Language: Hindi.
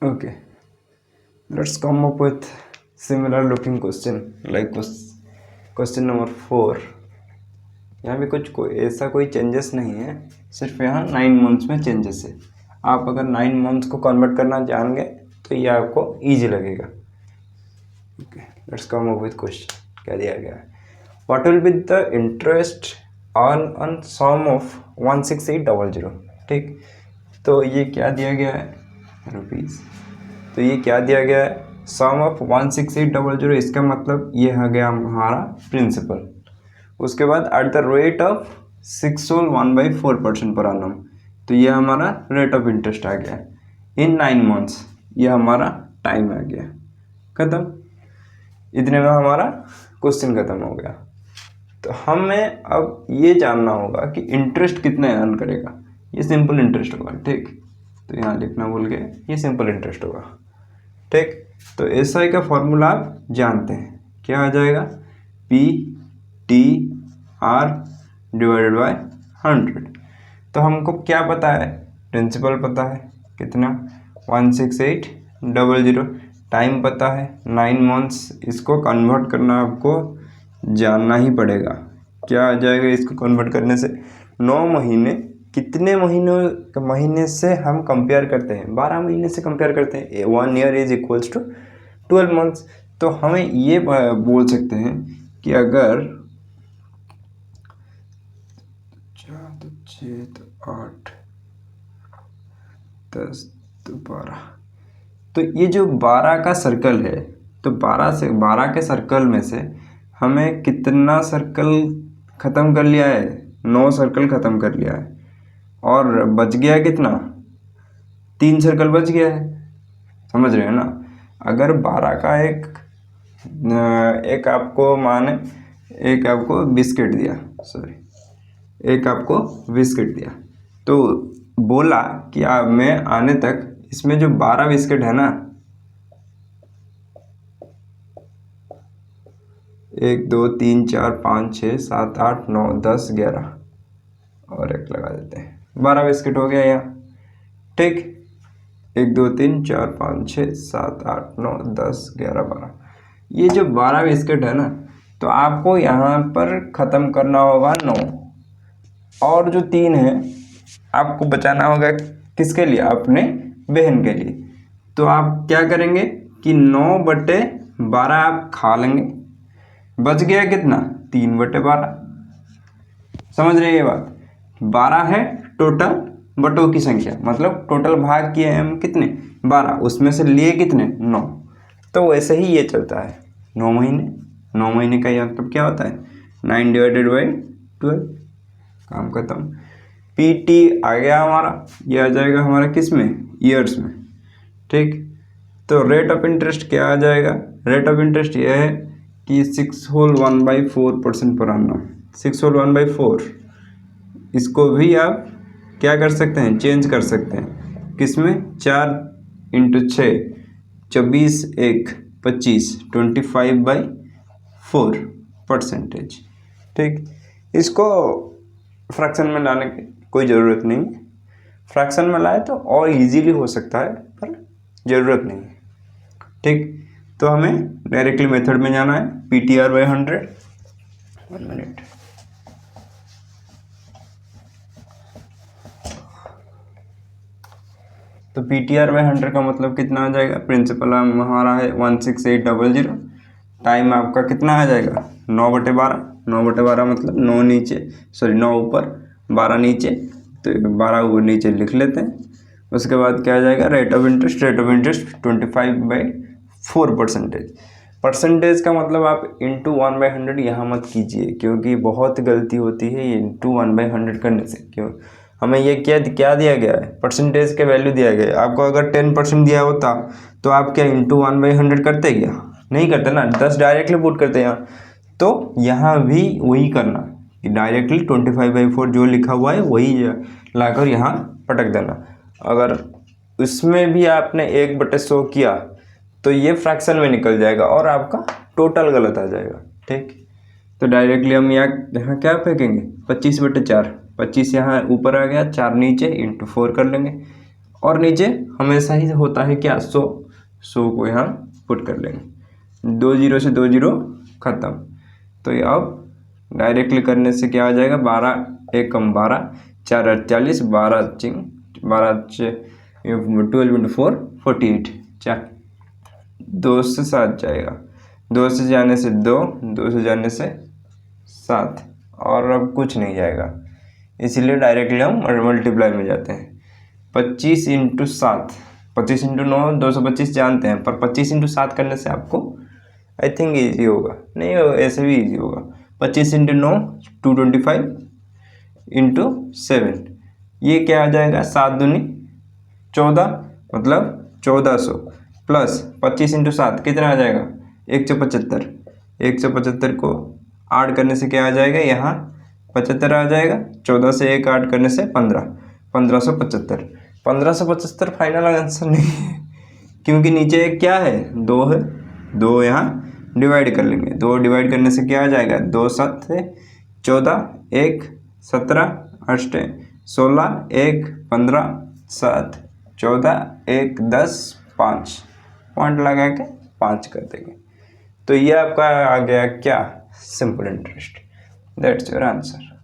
Okay, let's come up with similar looking question like question number 4. यहाँ पे कुछ ऐसा कोई चेंजेस नहीं है, सिर्फ यहाँ 9 मंथ्स में चेंजेस है। आप अगर 9 मंथ्स को कन्वर्ट करना जान गए तो ये आपको ईजी लगेगा। Okay, let's come up with question. क्या दिया गया है? What will be the interest on sum of 16800? ठीक, तो ये क्या दिया गया है? रुपीज़। तो ये क्या दिया गया है? सम ऑफ 16800। इसका मतलब ये आ गया हमारा प्रिंसिपल। उसके बाद at the rate of 6 whole 1/4% पर annum, तो ये हमारा रेट ऑफ इंटरेस्ट आ गया इन 9 मंथ्स। ये हमारा टाइम आ गया। खत्म। इतने में हमारा क्वेश्चन खत्म हो गया। तो हमें अब ये जानना होगा कि इंटरेस्ट कितना अर्न करेगा। ये सिंपल इंटरेस्ट होगा। ठीक, तो यहाँ लिखना भूल गए, ये सिंपल इंटरेस्ट होगा। ठीक, तो एसआई का फॉर्मूला आप जानते हैं, क्या आ जाएगा? PTR divided by 100। तो हमको क्या पता है? प्रिंसिपल पता है कितना, 16800। टाइम पता है 9 मंथ्स। इसको कन्वर्ट करना आपको जानना ही पड़ेगा। क्या आ जाएगा इसको कन्वर्ट करने से? 9 महीने कितने महीने से हम कंपेयर करते हैं? 12 महीने से कंपेयर करते हैं। 1 year is equals to 12 months. तो हमें ये बोल सकते हैं कि अगर 4 तो 6 तो 8 10 तो 12, तो ये जो 12 का सर्कल है, तो 12 के सर्कल में से हमें कितना सर्कल ख़त्म कर लिया है? 9 सर्कल ख़त्म कर लिया है। और बच गया कितना? 3 सर्कल बच गया है। समझ रहे हैं ना? अगर 12 का एक आपको बिस्किट दिया, एक आपको बिस्किट दिया, तो बोला कि मैं आने तक इसमें जो 12 बिस्किट है ना, 1 2 3 4 5 6 7 8 9 10 11 और एक लगा देते हैं, 12 बिस्किट हो गया यहाँ। ठीक, 1 2 3 4 5 6 7 8 9 10 11 12। ये जो 12 बिस्किट है ना, तो आपको यहाँ पर ख़त्म करना होगा 9, और जो 3 है आपको बचाना होगा किसके लिए? अपने बहन के लिए। तो आप क्या करेंगे कि 9/12 आप खा लेंगे। बच गया कितना? 3/12। समझ रहे ये बात? 12 है टोटल बटों की संख्या, मतलब टोटल भाग किए हैं हम कितने? 12, उसमें से लिए कितने? 9। तो वैसे ही ये चलता है 9 महीने। 9 महीने का मतलब क्या होता है? 9 डिवाइडेड बाई 12। काम खत्म। PT आ गया हमारा, ये आ जाएगा हमारा किस में? ईयर्स में। ठीक, तो रेट ऑफ इंटरेस्ट क्या आ जाएगा? रेट ऑफ इंटरेस्ट ये है कि 6 होल 1/4% पर annum। 6 होल 1/4, इसको भी आप क्या कर सकते हैं? चेंज कर सकते हैं। किस में? 4 × 6 24 1 25 25/4%। ठीक, इसको फ्रैक्शन में लाने की कोई ज़रूरत नहीं। फ्रैक्शन में लाए तो और इजीली हो सकता है, पर ज़रूरत नहीं। ठीक, तो हमें डायरेक्टली मेथड में जाना है। PTR/100। 1 मिनट। तो PTR/100 का मतलब कितना आ जाएगा? प्रिंसिपल हमारा है 16800। टाइम आपका कितना आ जाएगा? 9/12। 9/12 मतलब 9 नीचे, 9 ऊपर 12 नीचे, तो 12 ऊपर नीचे लिख लेते हैं। उसके बाद क्या आ जाएगा? Rate of interest 25/4%। परसेंटेज का मतलब आप इंटू 1/100 यहाँ मत कीजिए, क्योंकि बहुत गलती होती है ये इंटू 1/100 करने से। क्यों? हमें ये क्या दिया गया है? परसेंटेज के वैल्यू दिया गया है। आपको अगर 10% दिया होता तो आप क्या इंटू 1/100 करते? क्या नहीं करते ना, 10 डायरेक्टली पुट करते यहाँ। तो यहाँ भी वही करना कि डायरेक्टली 25/4 जो लिखा हुआ है वही लाकर यहाँ पटक देना। अगर उसमें भी आपने 1/100 किया तो ये फ्रैक्शन में निकल जाएगा और आपका टोटल गलत आ जाएगा। ठीक, तो डायरेक्टली हम यहाँ क्या फेंकेंगे? 25/4। 25 यहाँ ऊपर आ गया, 4 नीचे, इंटू 4 कर लेंगे। और नीचे हमेशा ही होता है क्या, 100 को यहाँ पुट कर लेंगे, 2 जीरो से 2 जीरो खत्म। तो ये अब डायरेक्टली करने से क्या आ जाएगा, 12 एक कम 12, 4 48, 12 12 इंटू 4 48, 2 से 7 जाएगा, 2 से जाने से 2, 2 से जाने से 7, और अब कुछ नहीं जाएगा, इसीलिए डायरेक्टली हम मल्टीप्लाई में जाते हैं। 25 इंटू 7, 25 इंटू 9 225 जानते हैं, पर 25 इंटू 7 करने से आपको आई थिंक ईजी होगा, नहीं ऐसे भी ईजी होगा। 25 इंटू 9 225 इंटू 7, ये क्या आ जाएगा, 7 दूनी 14, मतलब 1400, प्लस 25 इंटू 7 कितना आ जाएगा, 175, 175 को 8 करने से क्या आ जाएगा, यहाँ 75 आ जाएगा, 14 से 1 8 करने से 15, 1575, 1575 फाइनल आंसर नहीं है, क्योंकि नीचे एक क्या है, 2 है, 2 यहाँ डिवाइड कर लेंगे, 2 डिवाइड करने से क्या आ जाएगा, 2 7 14, 1 17 8 16, 1 15 7 14, 1 10 5, पॉइंट लगा के 5 कर देंगे। तो ये आपका आ गया क्या, simple interest. That's your answer.